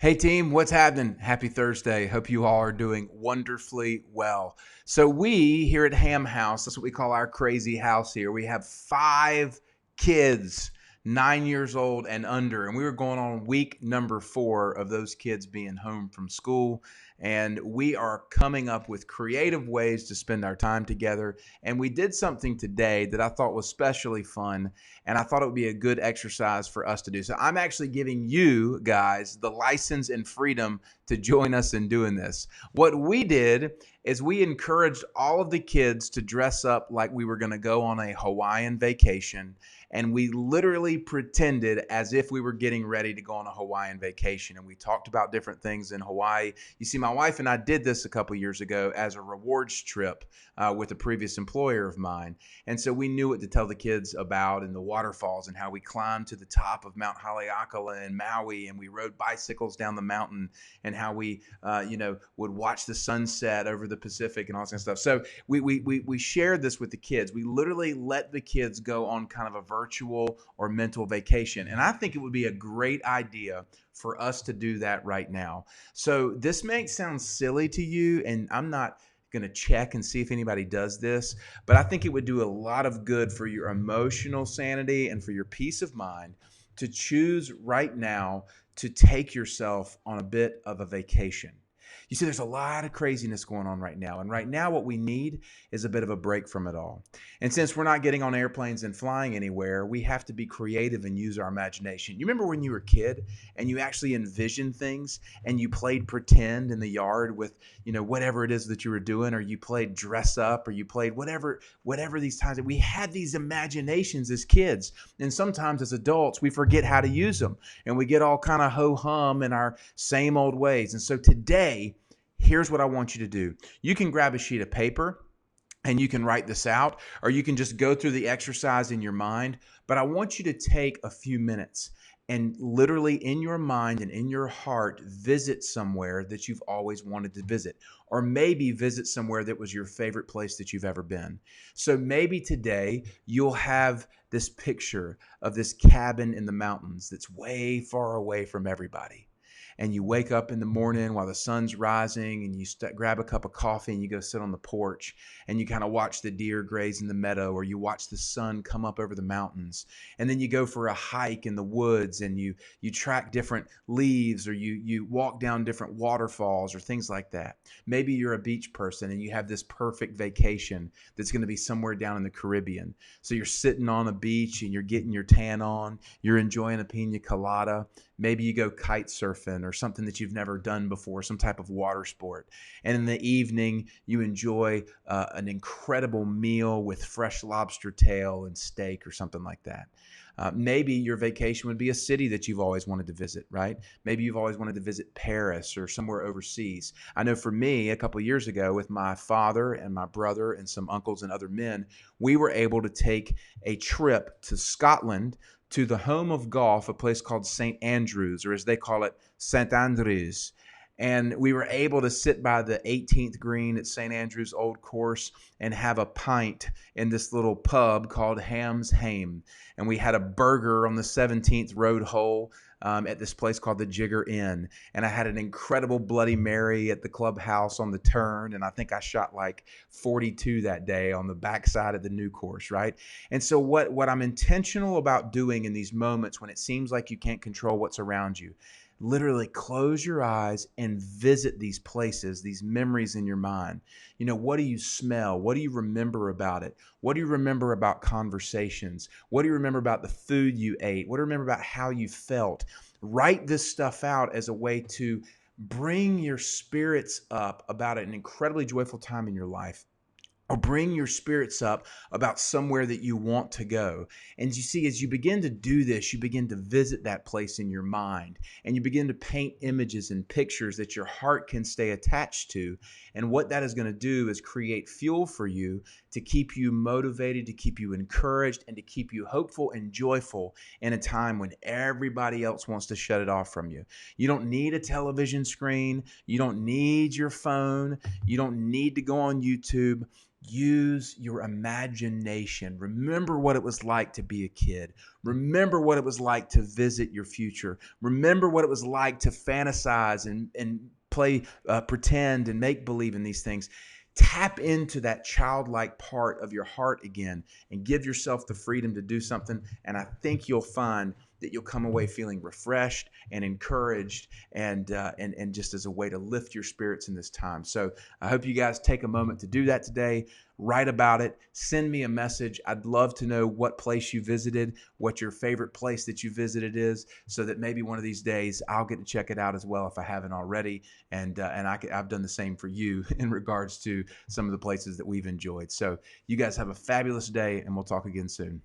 Hey team, what's happening? Happy Thursday. Hope you all are doing wonderfully well. So we here at Ham House, that's what we call our crazy house here. We have 5 kids, 9 years old and under, and we were going on week number 4 of those kids being home from school. And we are coming up with creative ways to spend our time together. And we did something today that I thought was especially fun, and I thought it would be a good exercise for us to do. So I'm actually giving you guys the license and freedom to join us in doing this. What we did is we encouraged all of the kids to dress up like we were going to go on a Hawaiian vacation, and we literally pretended as if we were getting ready to go on a Hawaiian vacation. And we talked about different things in Hawaii. You see, my wife and I did this a couple years ago as a rewards trip with a previous employer of mine. And so we knew what to tell the kids about and the waterfalls and how we climbed to the top of Mount Haleakala in Maui, and we rode bicycles down the mountain, and how we, would watch the sunset over the Pacific and all that kind of stuff. So we shared this with the kids. We literally let the kids go on kind of a virtual or mental vacation. And I think it would be a great idea for us to do that right now. So this may sound silly to you, and I'm not going to check and see if anybody does this, but I think it would do a lot of good for your emotional sanity and for your peace of mind to choose right now to take yourself on a bit of a vacation. You see, there's a lot of craziness going on right now. And right now, what we need is a bit of a break from it all. And since we're not getting on airplanes and flying anywhere, we have to be creative and use our imagination. You remember when you were a kid and you actually envisioned things and you played pretend in the yard with, whatever it is that you were doing, or you played dress up, or you played whatever these times. We had these imaginations as kids. And sometimes as adults, we forget how to use them and we get all kind of ho-hum in our same old ways. And so today, here's what I want you to do. You can grab a sheet of paper and you can write this out, or you can just go through the exercise in your mind. But I want you to take a few minutes and literally in your mind and in your heart, visit somewhere that you've always wanted to visit, or maybe visit somewhere that was your favorite place that you've ever been. So maybe today you'll have this picture of this cabin in the mountains that's way far away from everybody. And you wake up in the morning while the sun's rising, and you grab a cup of coffee and you go sit on the porch and you kind of watch the deer graze in the meadow, or you watch the sun come up over the mountains. And then you go for a hike in the woods and you track different leaves, or you walk down different waterfalls or things like that. Maybe you're a beach person and you have this perfect vacation that's going to be somewhere down in the Caribbean. So you're sitting on a beach and you're getting your tan on, you're enjoying a pina colada. Maybe you go kite surfing or something that you've never done before, some type of water sport. And in the evening, you enjoy an incredible meal with fresh lobster tail and steak or something like that. Maybe your vacation would be a city that you've always wanted to visit, right? Maybe you've always wanted to visit Paris or somewhere overseas. I know for me, a couple of years ago, with my father and my brother and some uncles and other men, we were able to take a trip to Scotland, to the home of golf, a place called St. Andrews, or as they call it, St. Andrews. And we were able to sit by the 18th green at St. Andrews Old Course and have a pint in this little pub called Ham's Hame. And we had a burger on the 17th road hole at this place called the Jigger Inn. And I had an incredible Bloody Mary at the clubhouse on the turn. And I think I shot like 42 that day on the backside of the new course, right? And so what I'm intentional about doing in these moments when it seems like you can't control what's around you, literally close your eyes and visit these places, these memories in your mind. What do you smell? What do you remember about it? What do you remember about conversations? What do you remember about the food you ate? What do you remember about how you felt? Write this stuff out as a way to bring your spirits up about an incredibly joyful time in your life, or bring your spirits up about somewhere that you want to go. And you see, as you begin to do this, you begin to visit that place in your mind, and you begin to paint images and pictures that your heart can stay attached to. And what that is going to do is create fuel for you to keep you motivated, to keep you encouraged, and to keep you hopeful and joyful in a time when everybody else wants to shut it off from you. You don't need a television screen. You don't need your phone. You don't need to go on YouTube. Use your imagination. Remember what it was like to be a kid. Remember what it was like to visit your future. Remember what it was like to fantasize and play, pretend and make believe in these things. Tap into that childlike part of your heart again and give yourself the freedom to do something. And I think you'll find that you'll come away feeling refreshed and encouraged, and just as a way to lift your spirits in this time. So I hope you guys take a moment to do that today. Write about it. Send me a message. I'd love to know what place you visited, what your favorite place that you visited is, so that maybe one of these days I'll get to check it out as well if I haven't already. I've done the same for you in regards to some of the places that we've enjoyed. So you guys have a fabulous day, and we'll talk again soon.